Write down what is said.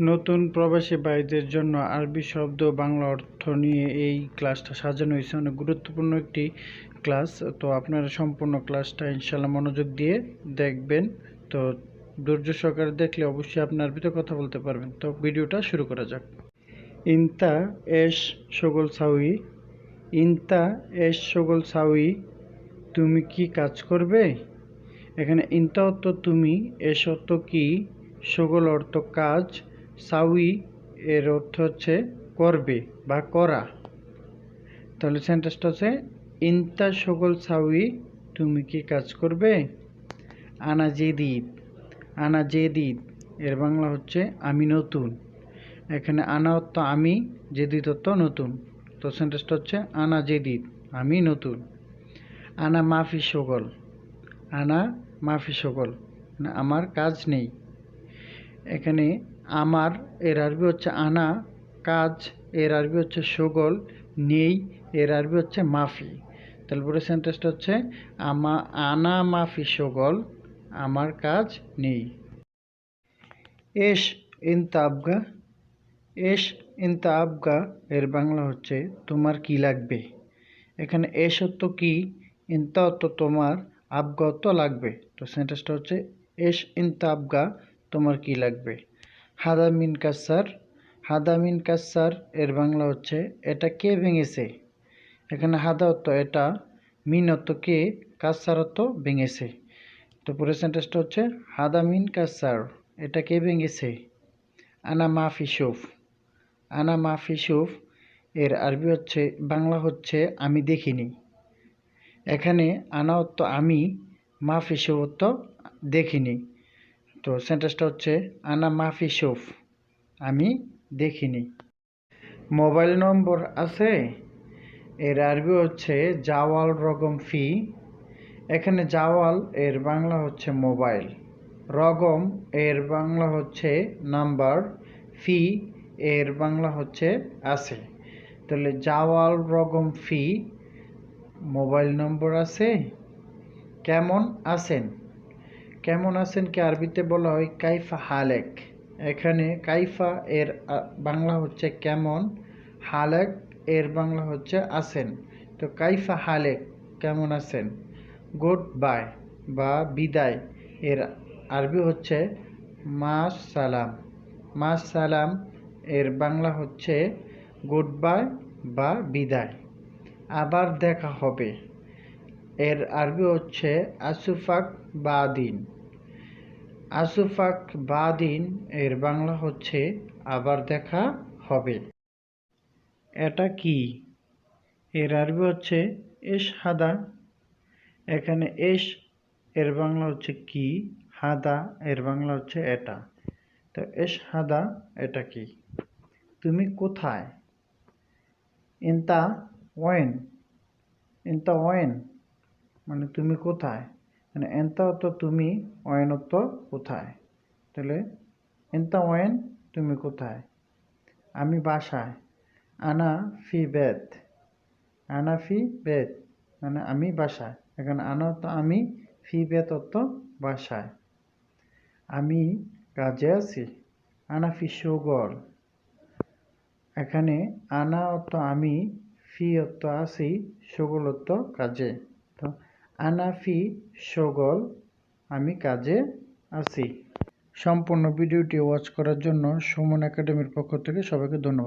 নতুন প্রবাসী ভাইদের জন্য আরবি শব্দ বাংলা অর্থ নিয়ে এই ক্লাসটা সাজানো হয়েছে। অনেক গুরুত্বপূর্ণ একটি ক্লাস। তো আপনারা সম্পূর্ণ ক্লাসটা ইনশাল্লাহ মনোযোগ দিয়ে দেখবেন। তো ধৈর্য সহকারে দেখলে অবশ্যই আপনি আরবিতে কথা বলতে পারবেন। তো ভিডিওটা শুরু করা যাক। ইনতা এশ শগল সাউই, ইনতা এশ শগল সাউই, তুমি কি কাজ করবে? এখানে ইনতা অর্থ তুমি, এশ অর্থ কি, শগল অর্থ কাজ, সাউই এর অর্থ হচ্ছে করবে বা করা। তাহলে সেন্টেন্সটা হচ্ছে ইনতা শগল সাউই, তুমি কি কাজ করবে? আনা জেদিদ, আনা জেদিদ এর বাংলা হচ্ছে আমি নতুন। এখানে আনা অর্থ আমি, জেদিদ অর্থ নতুন। তো সেন্টেন্সটা হচ্ছে আনা জেদিদ, আমি নতুন। আনা মাফি শগল, আনা মাফি শগল মানে আমার কাজ নেই। এখানে আমার এর আরবি হচ্ছে আনা, কাজ এর আরবি হচ্ছে শগল, নেই এর আরবি হচ্ছে মাফি। তাহলে পুরো সেন্টেন্সটা হচ্ছে আনা মাফি শগল, আমার কাজ নেই। এশ ইনতা আবগা, এশ ইনতা আবগা এর বাংলা হচ্ছে তোমার কি লাগবে। এখানে এশ অর্থ কি, ইনতা অর্থ তোমার, আবগা অর্থ লাগবে। তো সেন্টেন্সটা হচ্ছে এশ ইনতা আবগা, তোমার কি লাগবে। হাদা মিন কাসার, হাদা মিন কাসার এর বাংলা হচ্ছে এটা কে ভেঙেছে। এখানে হাদা অর্থ এটা, মিন অর্থ কে, কাসার অর্থ ভেঙেছে। তো পুরো সেন্টেন্সটা হচ্ছে হাদা মিন কাসার, এটা কে ভেঙেছে। আনা মাফি শুফ, আনা মাফি শুফ এর আরবি হচ্ছে বাংলা হচ্ছে আমি দেখিনি। এখানে আনা অর্থ আমি, মাফি শুফ অর্থ দেখিনি। তো সেন্টেন্সটা হচ্ছে আনা মাফি শুফ, আমি দেখিনি। মোবাইল নম্বর আছে এর আরবি হচ্ছে জাওয়াল রগম ফি। এখানে জাওয়াল এর বাংলা হচ্ছে মোবাইল, রগম এর বাংলা হচ্ছে নাম্বার, ফি এর বাংলা হচ্ছে আছে। তাহলে জাওয়াল রগম ফি, মোবাইল নম্বর আছে। কেমন আছেন, কেমন আছেন কে আরবিতে বলা হয় কাইফা হালেক। এখানে কাইফা এর বাংলা হচ্ছে কেমন, হালেক এর বাংলা হচ্ছে আছেন। তো কাইফা হালেক কেমন আছেন। গুড বাই বা বিদায় এর আরবি হচ্ছে মাস সালাম, মাস সালাম এর বাংলা হচ্ছে গুড বাই বা বিদায়। আবার দেখা হবে এর আরবি হচ্ছে আসুফাক বাদিন, আসুফাক বাদিন এর বাংলা হচ্ছে আবার দেখা হবে। এটা কি এর আরবি হচ্ছে এশ হাদা। এখানে এশ এর বাংলা হচ্ছে কি, হাদা এর বাংলা হচ্ছে এটা। তো এশ হাদা এটা কি। তুমি কোথায়। ইনতা ওয়েন, ইনতা ওয়েন মানে তুমি কোথায়। মানে এনতা অর্থ তুমি, ওয়েন অর্থ কোথায়। তাহলে এনতা ওয়েন তুমি কোথায়। আমি বাসায়, আনা ফি বেত, আনা ফি বেত মানে আমি বাসায়। এখানে আনা অর্থ আমি, ফি বেত অর্থ বাসায়। আমি কাজে আছি, আনা ফি শগল। এখানে আনা অর্থ আমি, ফি অর্থ আছি, শগল অর্থ কাজে। তো আনা ফি শগল, আমি কাজে আছি। সম্পূর্ণ ভিডিওটি ওয়াচ করার জন্য সুমন একাডেমির পক্ষ থেকে সবাইকে ধন্যবাদ।